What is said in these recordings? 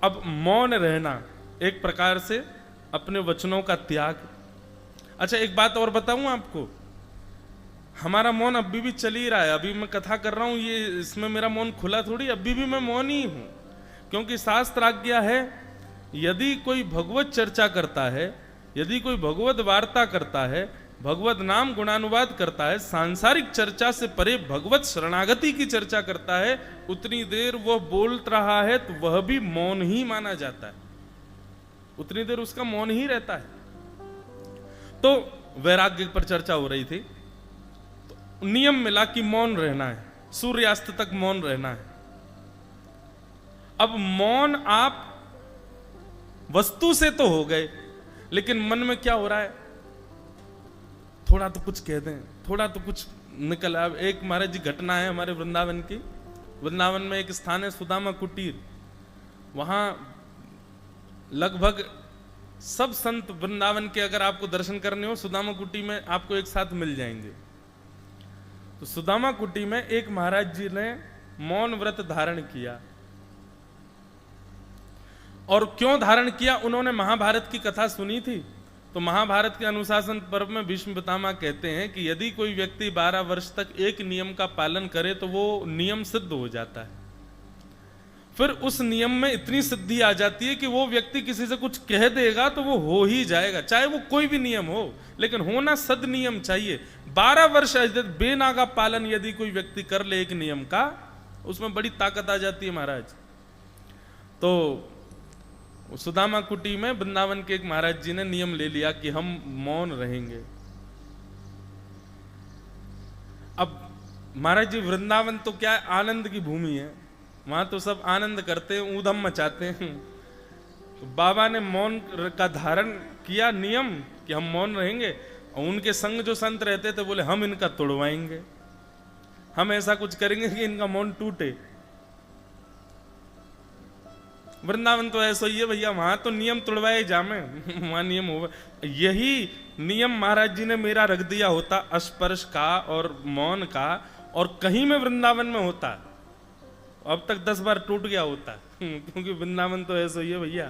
अब मौन रहना एक प्रकार से अपने वचनों का त्याग। अच्छा एक बात और बताऊं आपको, हमारा मौन अभी भी चल ही रहा है। अभी मैं कथा कर रहा हूं, ये इसमें मेरा मौन खुला थोड़ी, अभी भी मैं मौन ही हूं। क्योंकि शास्त्र आज्ञा है, यदि कोई भगवत चर्चा करता है, यदि कोई भगवत वार्ता करता है, भगवत नाम गुणानुवाद करता है, सांसारिक चर्चा से परे भगवत शरणागति की चर्चा करता है, उतनी देर वह बोल रहा है तो वह भी मौन ही माना जाता है, उतनी देर उसका मौन ही रहता है। तो वैराग्य पर चर्चा हो रही थी, तो नियम मिला कि मौन रहना है, सूर्यास्त तक मौन रहना है। अब मौन आप वस्तु से तो हो गए, लेकिन मन में क्या हो रहा है, थोड़ा तो कुछ कह दें, थोड़ा तो कुछ निकल। अब एक महाराज जी घटना है हमारे वृंदावन की। वृंदावन में एक स्थान है सुदामा कुटीर, वहां लगभग सब संत वृंदावन के अगर आपको दर्शन करने हो सुदामा कुटी में आपको एक साथ मिल जाएंगे। तो सुदामा कुटी में एक महाराज जी ने मौन व्रत धारण किया। और क्यों धारण किया, उन्होंने महाभारत की कथा सुनी थी। तो महाभारत के अनुशासन पर्व में भीष्म पितामह कहते हैं कि यदि कोई व्यक्ति 12 वर्ष तक एक नियम का पालन करे तो वो नियम सिद्ध हो जाता है। फिर उस नियम में इतनी सिद्धि आ जाती है कि वो व्यक्ति किसी से कुछ कह देगा तो वो हो ही जाएगा, चाहे वो कोई भी नियम हो, लेकिन होना सद नियम चाहिए। 12 वर्ष बेनागा पालन यदि कोई व्यक्ति कर ले एक नियम का, उसमें बड़ी ताकत आ जाती है महाराज। तो सुदामा कुटी में वृंदावन के एक महाराज जी ने नियम ले लिया कि हम मौन रहेंगे। अब महाराज जी वृंदावन तो क्या है, आनंद की भूमि है, वहां तो सब आनंद करते हैं, ऊधम मचाते हैं। तो बाबा ने मौन का धारण किया नियम कि हम मौन रहेंगे, और उनके संग जो संत रहते थे बोले हम इनका तोड़वाएंगे, हम ऐसा कुछ करेंगे कि इनका मौन टूटे। वृंदावन तो ऐसा ही है भैया, वहां तो नियम तोड़वाए जामे, वहां नियम हो। यही नियम महाराज जी ने मेरा रख दिया होता स्पर्श का और मौन का, और कहीं में वृंदावन में होता अब तक 10 बार टूट गया होता। क्योंकि वृंदावन तो ऐसा ही है भैया,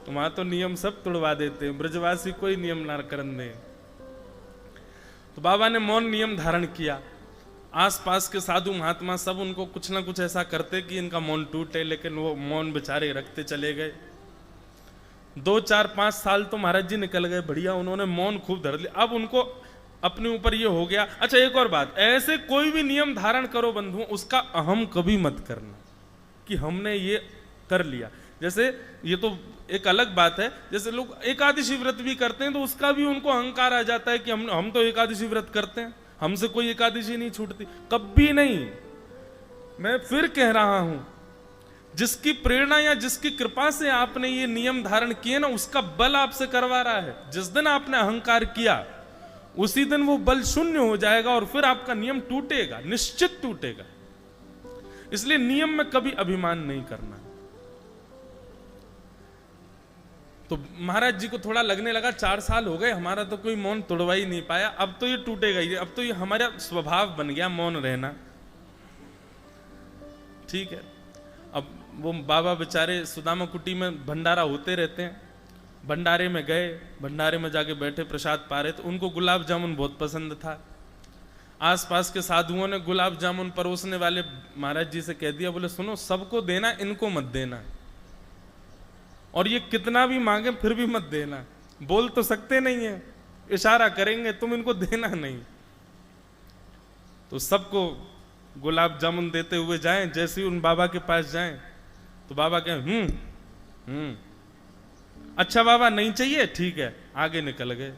तो वहां तो नियम सब तोड़वा देते हैं, ब्रजवासी कोई नियम ना करने दे। तो बाबा ने मौन नियम धारण किया। आसपास के साधु महात्मा सब उनको कुछ ना कुछ ऐसा करते कि इनका मौन टूटे, लेकिन वो मौन बेचारे रखते चले गए। 2, 4, 5 साल तो महाराज जी निकल गए, बढ़िया उन्होंने मौन खूब धर लिया। अब उनको अपने ऊपर ये हो गया। अच्छा एक और बात, ऐसे कोई भी नियम धारण करो बंधुओं, उसका अहम कभी मत करना कि हमने ये कर लिया। जैसे ये तो एक अलग बात है, जैसे लोग एकादशी व्रत भी करते हैं तो उसका भी उनको अहंकार आ जाता है कि हम तो एकादशी व्रत करते हैं, हमसे कोई एकादशी नहीं छूटती। कभी नहीं। मैं फिर कह रहा हूं, जिसकी प्रेरणा या जिसकी कृपा से आपने ये नियम धारण किए ना, उसका बल आपसे करवा रहा है। जिस दिन आपने अहंकार किया उसी दिन वो बल शून्य हो जाएगा और फिर आपका नियम टूटेगा, निश्चित टूटेगा। इसलिए नियम में कभी अभिमान नहीं करना। तो महाराज जी को थोड़ा लगने लगा 4 साल हो गए, हमारा तो कोई मौन तोड़वा ही नहीं पाया, अब तो ये टूटेगा ही, अब तो ये हमारा स्वभाव बन गया मौन रहना। ठीक है। अब वो बाबा बेचारे सुदामा कुटी में भंडारा होते रहते हैं, भंडारे में गए, भंडारे में जाके बैठे, प्रसाद पा रहे, तो उनको गुलाब जामुन बहुत पसंद था। आसपास के साधुओं ने गुलाब जामुन परोसने वाले महाराज जी से कह दिया, बोले सुनो सबको देना, इनको मत देना, और ये कितना भी मांगे फिर भी मत देना। बोल तो सकते नहीं है, इशारा करेंगे, तुम इनको देना नहीं। तो सबको गुलाब जामुन देते हुए जाएं, जैसे ही उन बाबा के पास जाएं तो बाबा कहें अच्छा बाबा नहीं चाहिए, ठीक है, आगे निकल गए।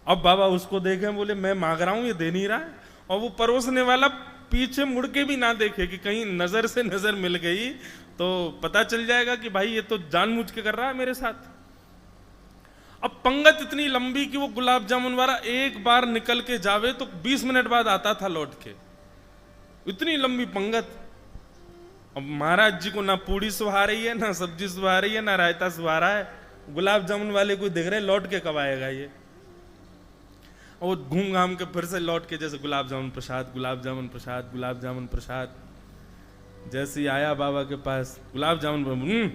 अब बाबा उसको देखे, बोले मैं मांग रहा हूं ये दे नहीं रहा है, और वो परोसने वाला पीछे मुड़ के भी ना देखे कि कहीं नजर से नजर मिल गई तो पता चल जाएगा कि भाई ये तो जानबूझ के कर रहा है मेरे साथ। अब पंगत इतनी लंबी कि वो गुलाब जामुन वाला एक बार निकल के जावे तो 20 मिनट बाद आता था लौट के, इतनी लंबी पंगत। अब महाराज जी को ना पूड़ी सुहा रही है, ना सब्जी सुहा रही है, ना रायता सुहा रहा है, गुलाब जामुन वाले को देख रहे लौट के कब आएगा ये, और घूम घाम के फिर से लौट के जैसे गुलाब जामुन प्रसाद, गुलाब जामुन प्रसाद, गुलाब जामुन प्रसाद। जैसे ही आया बाबा के पास, गुलाब जामुन,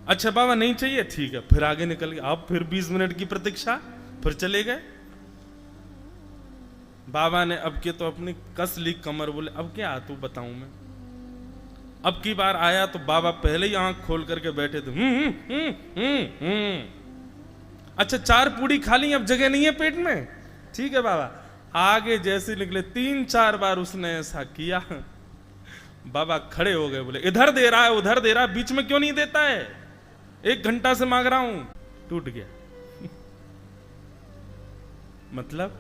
अच्छा बाबा नहीं चाहिए, ठीक है, फिर आगे निकल गए। अब फिर 20 मिनट की प्रतीक्षा, फिर चले गए। बाबा ने अब के तो अपनी कस ली कमर, बोले अब क्या तू बताऊं मैं। अब की बार आया तो बाबा पहले ही आंख खोल करके बैठे थे। अच्छा 4 पूड़ी खा ली, अब जगह नहीं है पेट में, ठीक है बाबा। आगे जैसे निकले 3-4 बार उसने ऐसा किया, बाबा खड़े हो गए, बोले इधर दे रहा है उधर दे रहा है, बीच में क्यों नहीं देता है, 1 घंटा से मांग रहा हूं। टूट गया। मतलब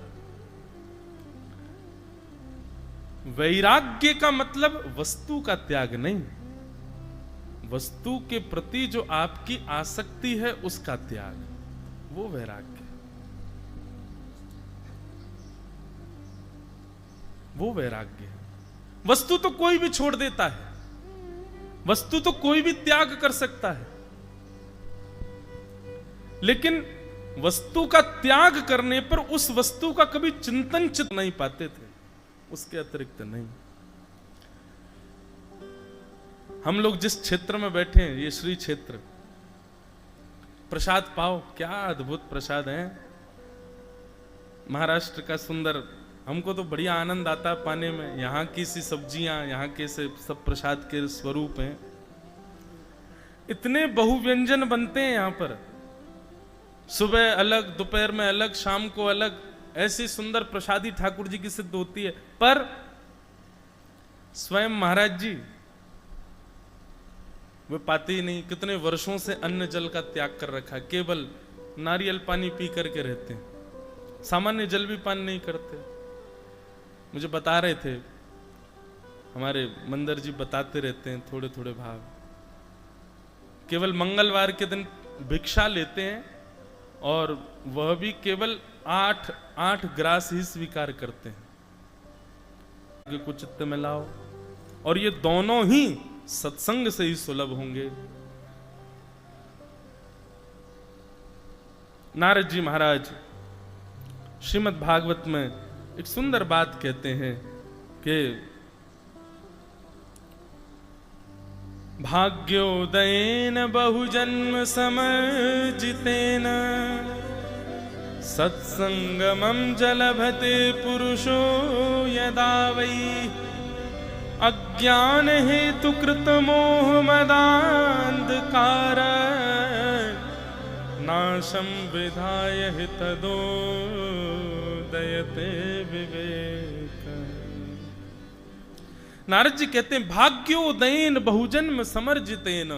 वैराग्य का मतलब वस्तु का त्याग नहीं, वस्तु के प्रति जो आपकी आसक्ति है उसका त्याग, वो वैराग्य, वो वैराग्य है। वस्तु तो कोई भी छोड़ देता है, वस्तु तो कोई भी त्याग कर सकता है, लेकिन वस्तु का त्याग करने पर उस वस्तु का कभी चिंतन चित नहीं पाते थे, उसके अतिरिक्त नहीं। हम लोग जिस क्षेत्र में बैठे हैं, ये श्री क्षेत्र, प्रसाद पाओ, क्या अद्भुत प्रसाद है महाराष्ट्र का सुंदर। हमको तो बढ़िया आनंद आता है पाने में, यहाँ की सी सब्जियां, यहाँ के से सब प्रसाद के स्वरूप हैं। इतने बहुव्यंजन बनते हैं यहाँ पर, सुबह अलग, दोपहर में अलग, शाम को अलग, ऐसी सुंदर प्रसादी ठाकुर जी की सिद्ध होती है। पर स्वयं महाराज जी वे पाते ही नहीं, कितने वर्षों से अन्न जल का त्याग कर रखा है, केवल नारियल पानी पी करके रहते हैं, सामान्य जल भी पान नहीं करते। मुझे बता रहे थे, हमारे मंदिर जी बताते रहते हैं थोड़े थोड़े भाव, केवल मंगलवार के दिन भिक्षा लेते हैं और वह भी केवल 8 ग्रास ही स्वीकार करते हैं। कुछ चित्त में लाओ, और ये दोनों ही सत्संग से ही सुलभ होंगे। नारद जी महाराज श्रीमद् भागवत में एक सुंदर बात कहते हैं कि भाग्योदयेन बहुजन्म समर्जितेन सत्संगमं जलभते पुरुषो यदा वै अज्ञान हेतु कृत मोह मदान्धकार नाशं विधाय तदोदयते विवेक। नारद जी कहते हैं भाग्योदयेन बहुजन्म समर्जितेन,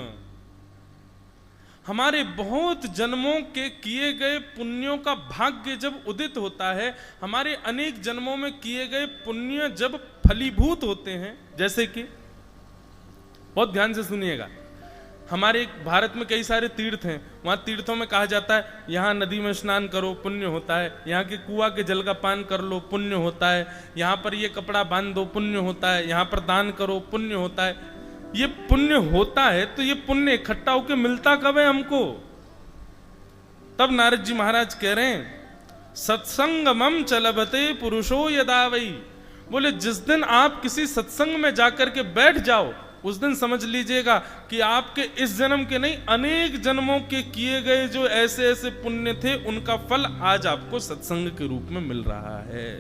हमारे बहुत जन्मों के किए गए पुण्यों का भाग्य जब उदित होता है, हमारे अनेक जन्मों में किए गए पुण्य जब फलीभूत होते हैं, जैसे कि बहुत ध्यान से सुनिएगा, हमारे भारत में कई सारे तीर्थ हैं, वहां तीर्थों में कहा जाता है यहाँ नदी में स्नान करो पुण्य होता है, यहाँ के कुआं के जल का पान कर लो पुण्य होता है, यहाँ पर ये कपड़ा बांध दो पुण्य होता है, यहाँ पर दान करो पुण्य होता है। ये पुण्य होता है तो ये पुण्य इकट्ठा होकर मिलता कब है हमको? तब नारद जी महाराज कह रहे हैं सत्संगमं चलबते पुरुषो यदा वै, बोले जिस दिन आप किसी सत्संग में जाकर के बैठ जाओ उस दिन समझ लीजिएगा कि आपके इस जन्म के नहीं अनेक जन्मों के किए गए जो ऐसे ऐसे पुण्य थे उनका फल आज आपको सत्संग के रूप में मिल रहा है।